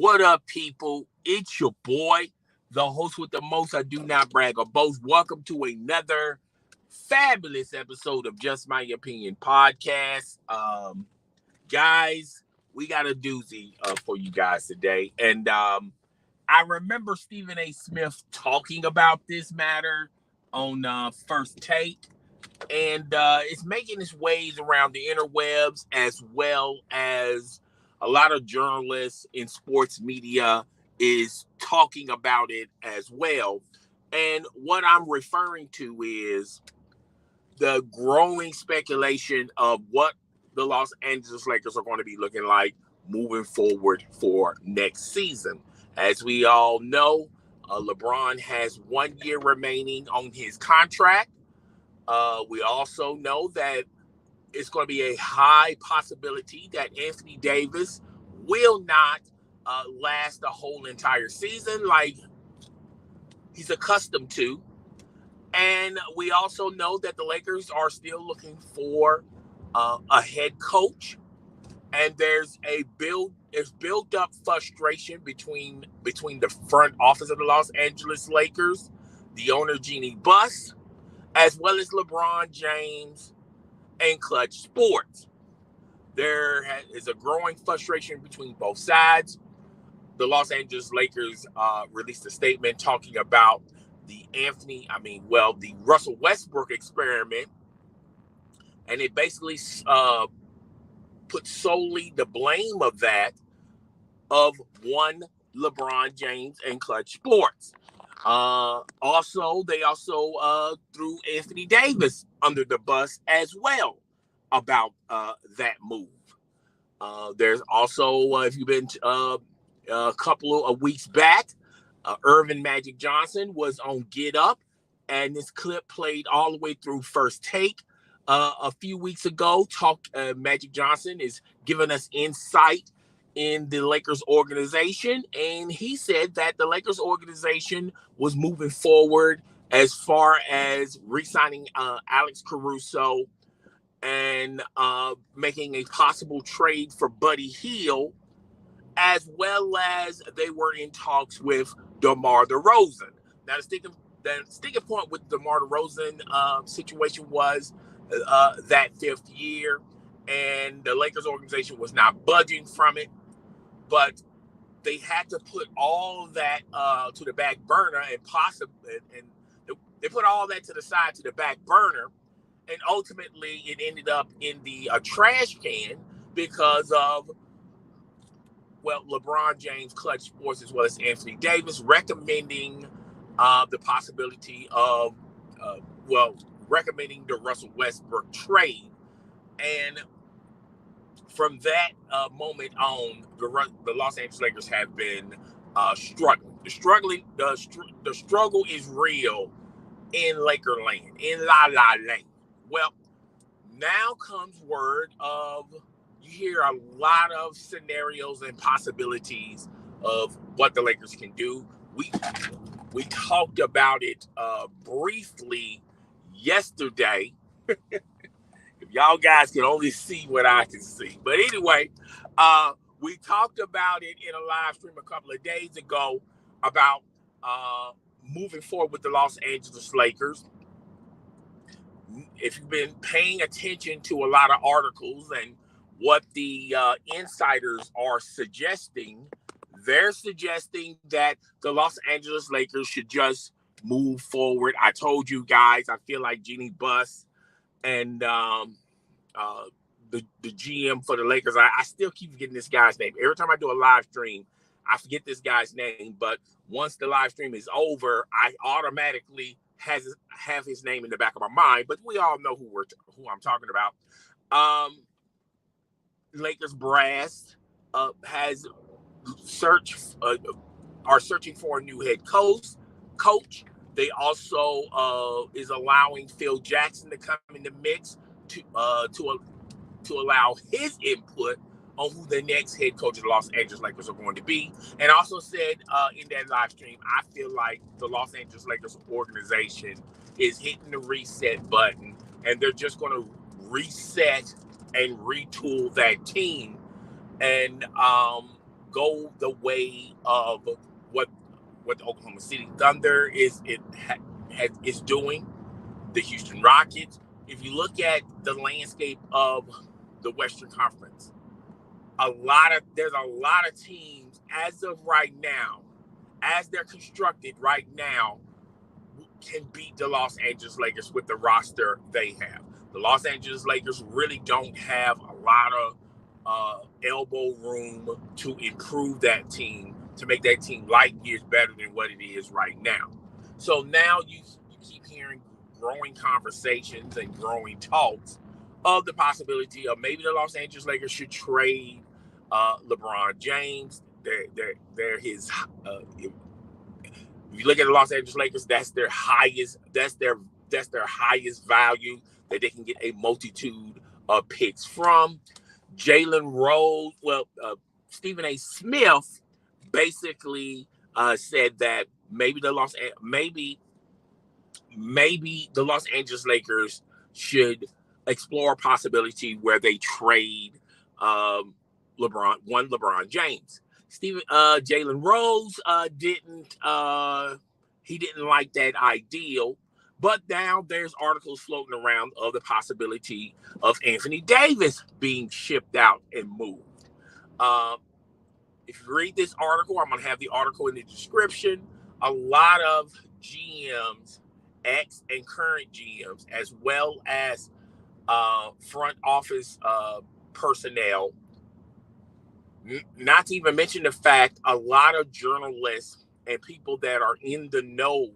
What up, people? It's your boy, the host with the most. I do not brag or boast. Welcome to another fabulous episode of Just My Opinion podcast. Guys, we got a doozy for you guys today. And I remember Stephen A. Smith talking about this matter on First Take. And it's making its ways around the interwebs, as well as a lot of journalists in sports media is talking about it as well. And what I'm referring to is the growing speculation of what the Los Angeles Lakers are going to be looking like moving forward for next season. As we all know, LeBron has 1 year remaining on his contract. We also know that it's going to be a high possibility that Anthony Davis will not last the whole entire season like he's accustomed to. And we also know that the Lakers are still looking for a head coach. And there's built up frustration between the front office of the Los Angeles Lakers, the owner Jeannie Buss, as well as LeBron James and Clutch Sports. There is a growing frustration between both sides. The Los Angeles Lakers released a statement talking about the Russell Westbrook experiment, and it basically put solely the blame of that of one LeBron James and Clutch Sports. They also threw Anthony Davis under the bus as well about that move. There's also, if you've been a couple of weeks back, Irvin Magic Johnson was on Get Up, and this clip played all the way through First Take a few weeks ago. Magic Johnson is giving us insight in the Lakers organization, and he said that the Lakers organization was moving forward as far as re-signing Alex Caruso and making a possible trade for Buddy Hield, as well as they were in talks with DeMar DeRozan. Now, the sticking point with DeMar DeRozan situation was that fifth year, and the Lakers organization was not budging from it. But they had to put all that to the back burner, and they put all that to the side to the back burner, and ultimately it ended up in the trash can because of LeBron James, Clutch Sports, as well as Anthony Davis recommending the possibility of recommending the Russell Westbrook trade. And from that moment on, the Los Angeles Lakers have been struggling. The struggle is real in Lakerland, in La La Land. Well, now comes word of, you hear a lot of scenarios and possibilities of what the Lakers can do. We talked about it briefly yesterday. If y'all guys can only see what I can see. But anyway, we talked about it in a live stream a couple of days ago about moving forward with the Los Angeles Lakers. If you've been paying attention to a lot of articles and what the insiders are suggesting, they're suggesting that the Los Angeles Lakers should just move forward. I told you guys, I feel like Jeannie Buss and the GM for the Lakers, I still keep forgetting this guy's name. Every time I do a live stream, I forget this guy's name. But once the live stream is over, I automatically have his name in the back of my mind. But we all know who I'm talking about. Lakers brass are searching for a new head coach. They also is allowing Phil Jackson to come in the mix to allow his input on who the next head coach of the Los Angeles Lakers are going to be. And also said in that live stream, I feel like the Los Angeles Lakers organization is hitting the reset button, and they're just going to reset and retool that team. And go the way of what the Oklahoma City Thunder is doing, the Houston Rockets. If you look at the landscape of the Western Conference, there's a lot of teams as of right now, as they're constructed right now, can beat the Los Angeles Lakers with the roster they have. The Los Angeles Lakers really don't have a lot of elbow room to improve that team, to make that team light years better than what it is right now. So now you keep hearing growing conversations and growing talks of the possibility of maybe the Los Angeles Lakers should trade LeBron James. They're his. If you look at the Los Angeles Lakers, that's their highest value that they can get a multitude of picks from. Jalen Rose, Stephen A. Smith basically said that maybe the Los Angeles Lakers should explore a possibility where they trade LeBron James. Jalen Rose didn't like that ideal, but now there's articles floating around of the possibility of Anthony Davis being shipped out and moved. If you read this article, I'm going to have the article in the description. A lot of GMs, ex and current GMs, as well as front office personnel, not to even mention the fact a lot of journalists and people that are in the know,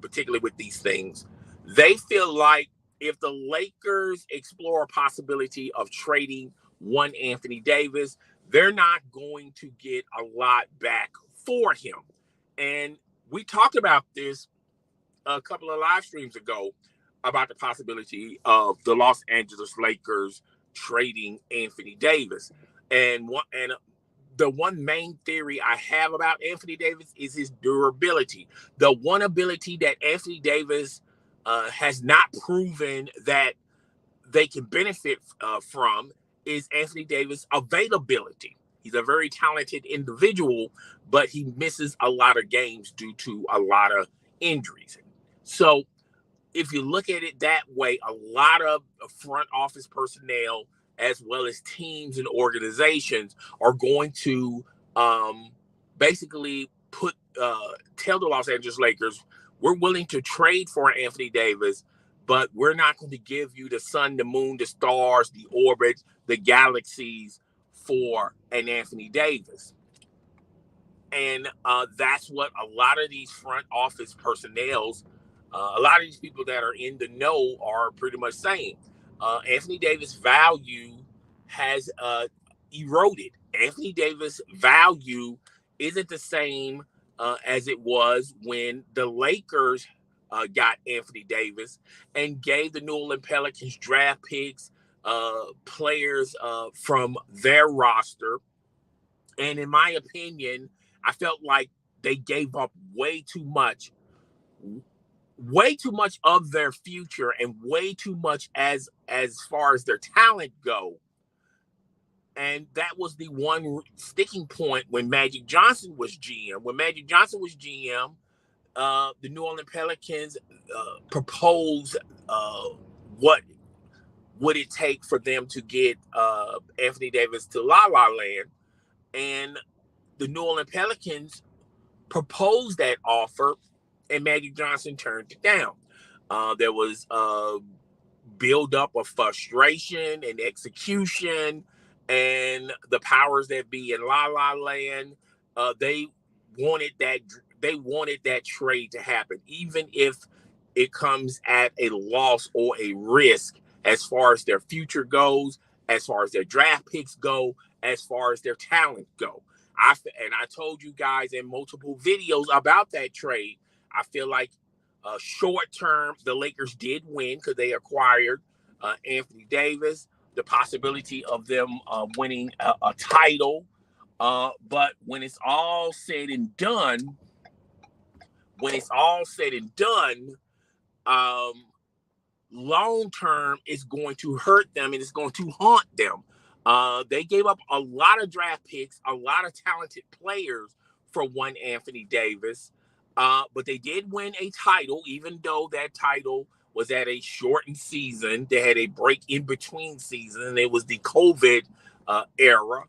particularly with these things, they feel like if the Lakers explore a possibility of trading one Anthony Davis, they're not going to get a lot back for him. And we talked about this a couple of live streams ago about the possibility of the Los Angeles Lakers trading Anthony Davis. And the one main theory I have about Anthony Davis is his durability. The one ability that Anthony Davis has not proven that they can benefit from is Anthony Davis' availability. He's a very talented individual, but he misses a lot of games due to a lot of injuries. So if you look at it that way, a lot of front office personnel, as well as teams and organizations, are going to basically tell the Los Angeles Lakers, we're willing to trade for Anthony Davis, but we're not going to give you the sun, the moon, the stars, the orbits, the galaxies for an Anthony Davis. And that's what a lot of these front office personnels, a lot of these people that are in the know are pretty much saying. Anthony Davis' value has eroded. Anthony Davis' value isn't the same as it was when the Lakers got Anthony Davis and gave the New Orleans Pelicans draft picks, players from their roster. And in my opinion, I felt like they gave up way too much of their future and way too much as far as their talent go. And that was the one sticking point when Magic Johnson was GM. When Magic Johnson was GM, the New Orleans Pelicans proposed what would it take for them to get Anthony Davis to La La Land. And the New Orleans Pelicans proposed that offer, and Magic Johnson turned it down. There was buildup of frustration and execution, and the powers that be in La La Land, they wanted that trade to happen, even if it comes at a loss or a risk as far as their future goes, as far as their draft picks go, as far as their talent go. I told you guys in multiple videos about that trade. I feel like short term, the Lakers did win because they acquired Anthony Davis, the possibility of them winning a title. But when it's all said and done, long term, it's going to hurt them and it's going to haunt them. They gave up a lot of draft picks, a lot of talented players for one Anthony Davis. But they did win a title, even though that title was at a shortened season. They had a break in between seasons. It was the COVID era.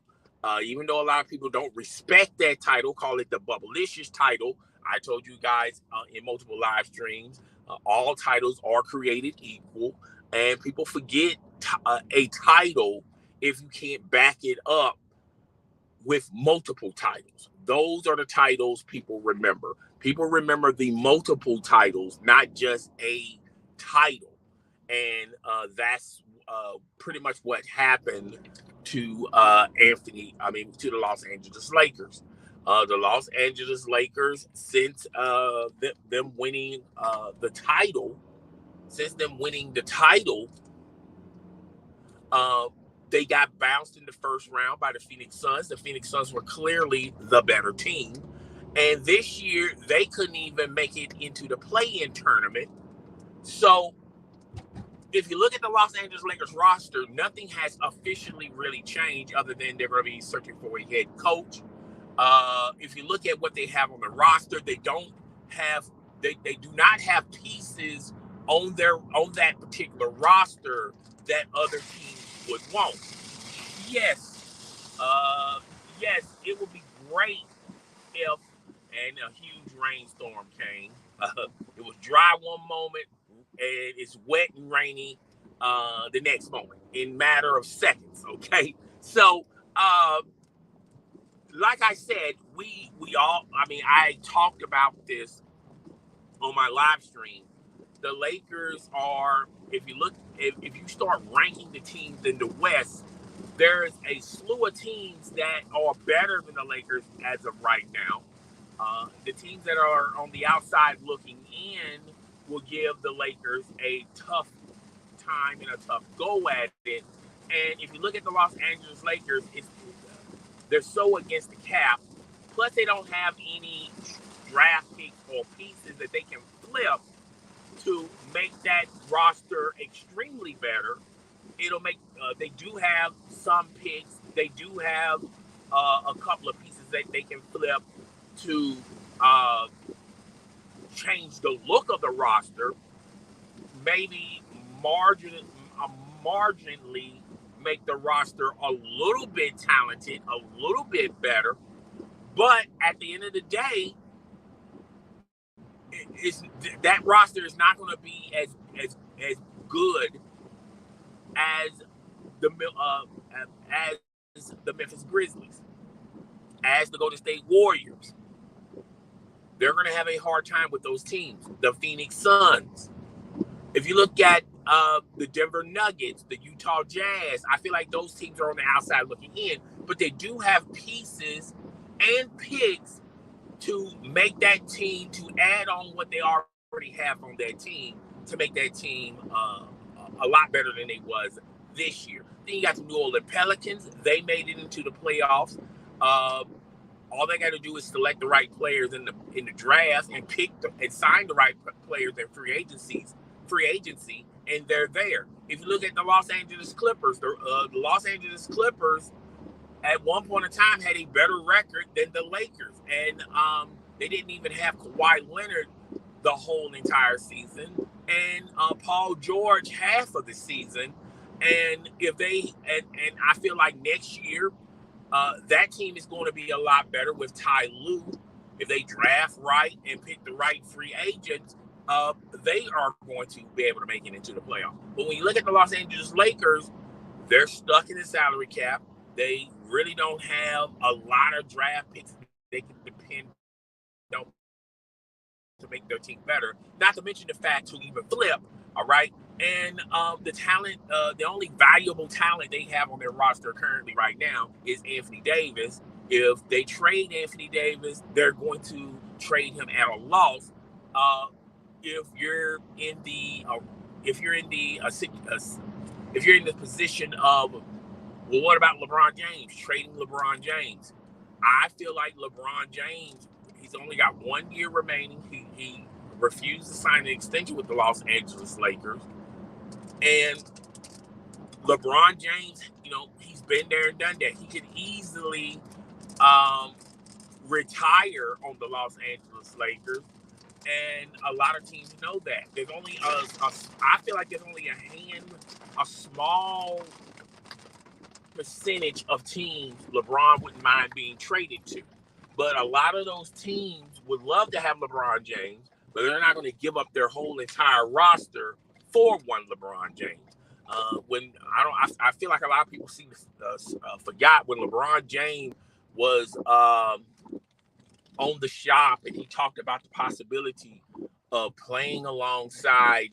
Even though a lot of people don't respect that title, call it the Bubblicious title. I told you guys in multiple live streams, all titles are created equal. And people forget a title if you can't back it up with multiple titles. Those are the titles people remember. People remember the multiple titles, not just a title. And that's pretty much what happened to to the Los Angeles Lakers. The Los Angeles Lakers, since them winning the title, they got bounced in the first round by the Phoenix Suns. The Phoenix Suns were clearly the better team. And this year, they couldn't even make it into the play-in tournament. So, if you look at the Los Angeles Lakers roster, nothing has officially really changed other than they're going to be searching for a head coach. If you look at what they have on the roster, they do not have pieces on that particular roster that other teams would want. Yes, it would be great if a huge rainstorm came. It was dry one moment, and it's wet and rainy the next moment in matter of seconds. Okay, so like I said, I talked about this on my live stream. The Lakers are, if you start ranking the teams in the West, there's a slew of teams that are better than the Lakers as of right now. The teams that are on the outside looking in will give the Lakers a tough time and a tough go at it. And if you look at the Los Angeles Lakers, they're so against the cap. Plus, they don't have any draft picks or pieces that they can flip to make that roster extremely better. They do have some picks. They do have a couple of pieces that they can flip to change the look of the roster. Maybe marginally make the roster a little bit talented, a little bit better. But at the end of the day, that roster is not going to be as good as the Memphis Grizzlies, as the Golden State Warriors. They're going to have a hard time with those teams. The Phoenix Suns. If you look at the Denver Nuggets, the Utah Jazz, I feel like those teams are on the outside looking in, but they do have pieces and picks to make that team, to add on what they already have on that team, to make that team a lot better than they was this year. Then you got the New Orleans Pelicans. They made it into the playoffs. All they got to do is select the right players in the draft and and sign the right players in free agency, and they're there. If you look at the Los Angeles Clippers, the Los Angeles Clippers at one point in time had a better record than the Lakers, and they didn't even have Kawhi Leonard the whole entire season, and Paul George half of the season. And I feel like next year, that team is going to be a lot better with Ty Lue. If they draft right and pick the right free agents, they are going to be able to make it into the playoffs. But when you look at the Los Angeles Lakers, they're stuck in the salary cap. They really don't have a lot of draft picks they can depend on to make their team better. Not to mention the fact to even flip, all right? And the talent, the only valuable talent they have on their roster currently right now is Anthony Davis. If they trade Anthony Davis, they're going to trade him at a loss. If you're in the position of, well, what about LeBron James? Trading LeBron James. I feel like LeBron James, he's only got 1 year remaining. He refused to sign an extension with the Los Angeles Lakers. And LeBron James, he's been there and done that. He could easily retire on the Los Angeles Lakers, and a lot of teams know that. There's only I feel like there's only a small percentage of teams LeBron wouldn't mind being traded to. But a lot of those teams would love to have LeBron James, but they're not going to give up their whole entire roster for one LeBron James. I feel like a lot of people seem to forgot when LeBron James was on the shop and he talked about the possibility of playing alongside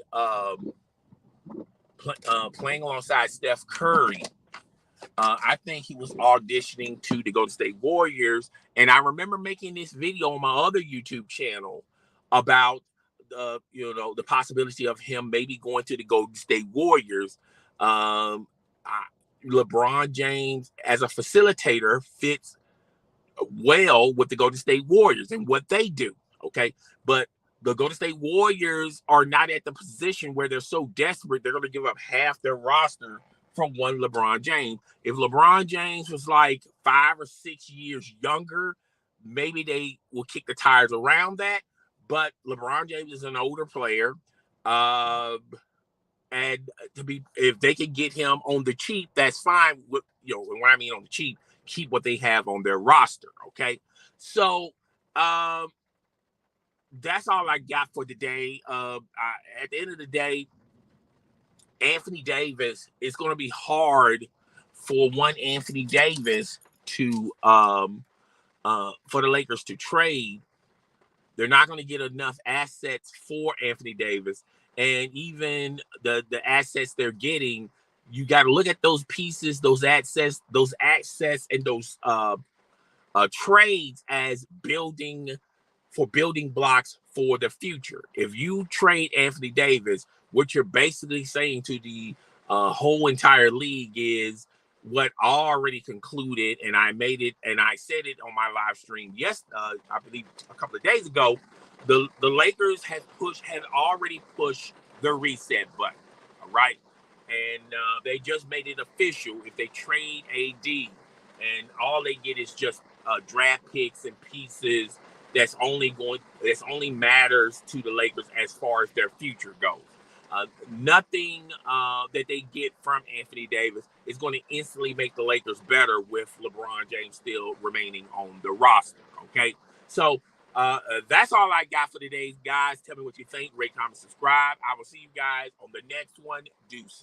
Steph Curry. I think he was auditioning to the Golden State Warriors, and I remember making this video on my other YouTube channel about the possibility of him maybe going to the Golden State Warriors. LeBron James as a facilitator fits well with the Golden State Warriors and what they do. Okay, but the Golden State Warriors are not at the position where they're so desperate they're going to give up half their roster from one LeBron James. If LeBron James was like 5 or 6 years younger, maybe they will kick the tires around that. But LeBron James is an older player. And if they can get him on the cheap, that's fine. When I mean on the cheap, keep what they have on their roster. Okay. So that's all I got for today. At the end of the day, Anthony Davis, it's going to be hard for one Anthony Davis to for the Lakers to trade. They're not going to get enough assets for Anthony Davis, and even the assets they're getting, you got to look at those pieces, those assets, and those trades as building blocks for the future. If you trade Anthony Davis, what you're basically saying to the whole entire league is what already concluded, and I made it, and I said it on my live stream. Yes, I believe a couple of days ago, the Lakers had already pushed the reset button. All right, and they just made it official. If they trade AD, and all they get is just draft picks and pieces that's only matters to the Lakers as far as their future goes. Nothing that they get from Anthony Davis is going to instantly make the Lakers better with LeBron James still remaining on the roster. Okay, so that's all I got for today, guys. Tell me what you think. Rate, comment, subscribe. I will see you guys on the next one. Deuce.